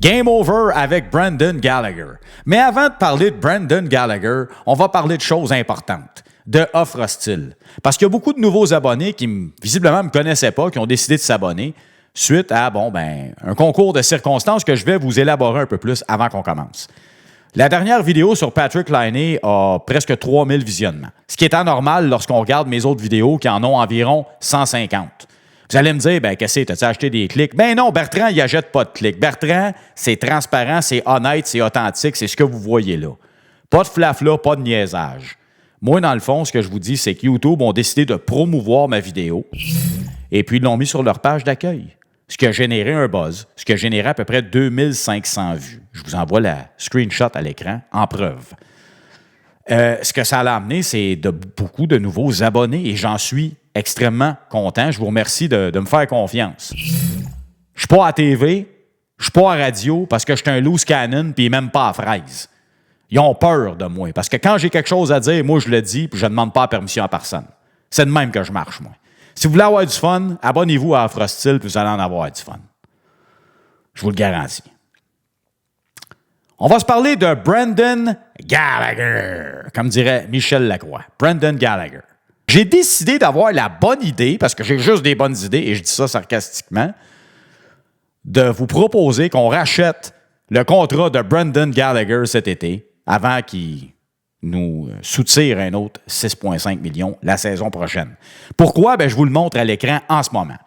Game over avec Brendan Gallagher. Mais avant de parler de Brendan Gallagher, on va parler de choses importantes, de offre hostile. Parce qu'il y a beaucoup de nouveaux abonnés qui, visiblement, ne me connaissaient pas, qui ont décidé de s'abonner suite à, un concours de circonstances que je vais vous élaborer un peu plus avant qu'on commence. La dernière vidéo sur Patrick Laine a presque 3000 visionnements, ce qui est anormal lorsqu'on regarde mes autres vidéos qui en ont environ 150. Vous allez me dire, qu'est-ce que t'as-tu acheté des clics? Ben non, Bertrand, il n'achète pas de clics. Bertrand, c'est transparent, c'est honnête, c'est authentique, c'est ce que vous voyez là. Pas de flafla, pas de niaisage. Moi, dans le fond, ce que je vous dis, c'est que YouTube ont décidé de promouvoir ma vidéo et puis ils l'ont mis sur leur page d'accueil, ce qui a généré un buzz, ce qui a généré à peu près 2500 vues. Je vous envoie la screenshot à l'écran en preuve. Ce que ça a amené, c'est beaucoup de nouveaux abonnés et j'en suis extrêmement content. Je vous remercie de me faire confiance. Je suis pas à TV, je suis pas à radio parce que je suis un loose cannon puis même pas à fraise. Ils ont peur de moi parce que quand j'ai quelque chose à dire, moi je le dis puis je ne demande pas la permission à personne. C'est de même que je marche, moi. Si vous voulez avoir du fun, abonnez-vous à Offre Hostile puis vous allez en avoir du fun. Je vous le garantis. On va se parler de Brendan Gallagher, comme dirait Michel Lacroix. Brendan Gallagher. J'ai décidé d'avoir la bonne idée, parce que j'ai juste des bonnes idées, et je dis ça sarcastiquement, de vous proposer qu'on rachète le contrat de Brendan Gallagher cet été, avant qu'il nous soutire un autre 6,5 millions la saison prochaine. Pourquoi? Je vous le montre à l'écran en ce moment.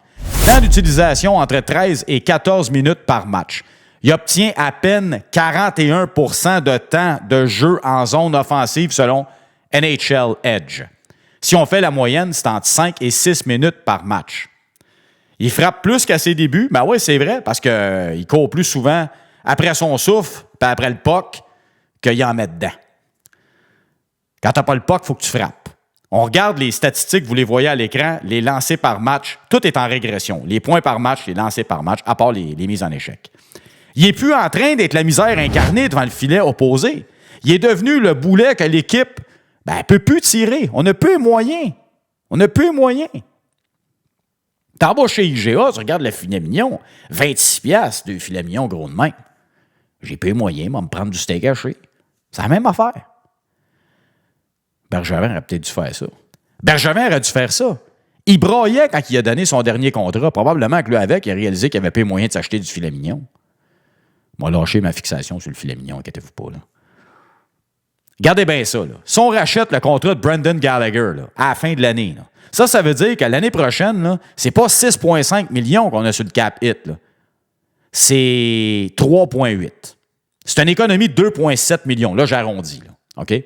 Temps d'utilisation entre 13 et 14 minutes par match. Il obtient à peine 41 % de temps de jeu en zone offensive selon NHL Edge. Si on fait la moyenne, c'est entre 5 et 6 minutes par match. Il frappe plus qu'à ses débuts. Oui, c'est vrai, parce qu'il court plus souvent après son souffle puis après le puck qu'il en met dedans. Quand tu n'as pas le puck, il faut que tu frappes. On regarde les statistiques, vous les voyez à l'écran, les lancers par match, tout est en régression. Les points par match, les lancers par match, à part les mises en échec. Il n'est plus en train d'être la misère incarnée devant le filet opposé. Il est devenu le boulet que l'équipe ne peut plus tirer. On n'a plus moyen. On n'a plus moyen. T'en vas chez IGA, tu regardes le filet mignon, 26$, 2 filets mignons gros de main. J'ai plus moyen, moi, me prendre du steak haché. C'est la même affaire. Bergevin aurait peut-être dû faire ça. Bergevin aurait dû faire ça. Il braillait quand il a donné son dernier contrat. Probablement que lui, avec, il a réalisé qu'il n'y avait pas moyen de s'acheter du filet mignon. Moi, lâcher ma fixation sur le filet mignon, inquiétez-vous pas. Là. Regardez bien ça. Là. Si on rachète le contrat de Brendan Gallagher là, à la fin de l'année, là, ça veut dire que l'année prochaine, là, c'est pas 6,5 millions qu'on a sur le cap hit. Là. C'est 3,8. C'est une économie de 2,7 millions. Là, j'arrondis. Là, OK?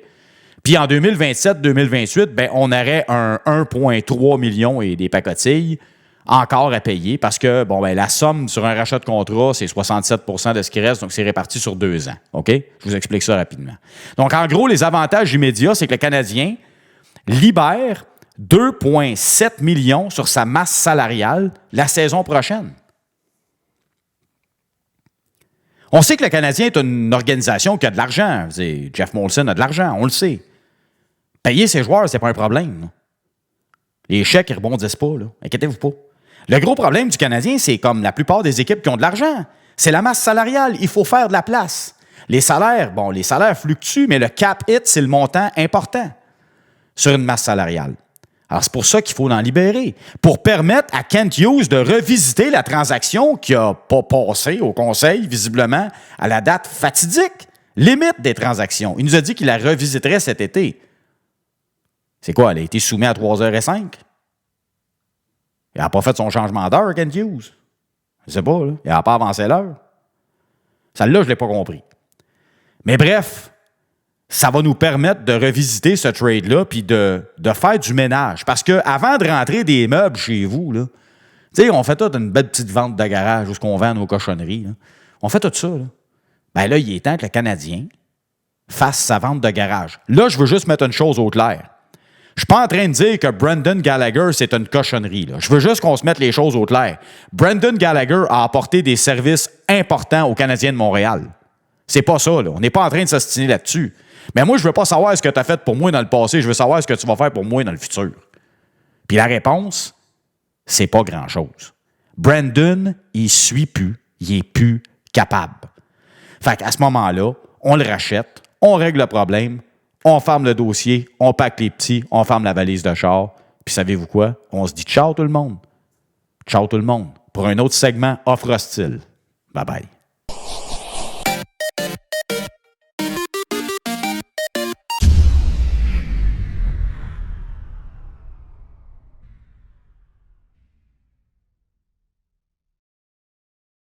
Puis en 2027-2028, on aurait un 1,3 million et des pacotilles encore à payer parce que la somme sur un rachat de contrat, c'est 67 % de ce qui reste, donc c'est réparti sur 2 ans. OK? Je vous explique ça rapidement. Donc, en gros, les avantages immédiats, c'est que le Canadien libère 2,7 millions sur sa masse salariale la saison prochaine. On sait que le Canadien est une organisation qui a de l'argent. Jeff Molson a de l'argent, on le sait. Payer ses joueurs, c'est pas un problème. Là. Les chèques, ils rebondissent pas. Là. Inquiétez-vous pas. Le gros problème du Canadien, c'est comme la plupart des équipes qui ont de l'argent. C'est la masse salariale. Il faut faire de la place. Les salaires, les salaires fluctuent, mais le cap hit, c'est le montant important sur une masse salariale. Alors, c'est pour ça qu'il faut en libérer. Pour permettre à Kent Hughes de revisiter la transaction qui n'a pas passé au Conseil, visiblement, à la date fatidique, limite des transactions. Il nous a dit qu'il la revisiterait cet été. C'est quoi? Elle a été soumise à 3h05? Il n'a pas fait son changement d'heure, Kent Hughes. Je ne sais pas, là. Il n'a pas avancé l'heure. Celle-là, je ne l'ai pas compris. Mais bref, ça va nous permettre de revisiter ce trade-là puis de faire du ménage. Parce qu'avant de rentrer des meubles chez vous, là, on fait toute une belle petite vente de garage où on vend nos cochonneries. Là. On fait tout ça. Là, il est temps que le Canadien fasse sa vente de garage. Là, je veux juste mettre une chose au clair. Je ne suis pas en train de dire que Brendan Gallagher, c'est une cochonnerie. Là. Je veux juste qu'on se mette les choses au clair. Brendan Gallagher a apporté des services importants aux Canadiens de Montréal. C'est pas ça. Là. On n'est pas en train de s'ostiner là-dessus. Mais moi, je ne veux pas savoir ce que tu as fait pour moi dans le passé. Je veux savoir ce que tu vas faire pour moi dans le futur. Puis la réponse, c'est pas grand-chose. Brendan, il suit plus. Il est plus capable. Fait qu'à ce moment-là, on le rachète, on règle le problème, on ferme le dossier, on pack les petits, on ferme la valise de char. Puis savez-vous quoi? On se dit ciao tout le monde. Ciao tout le monde. Pour un autre segment, offre hostile. Bye bye.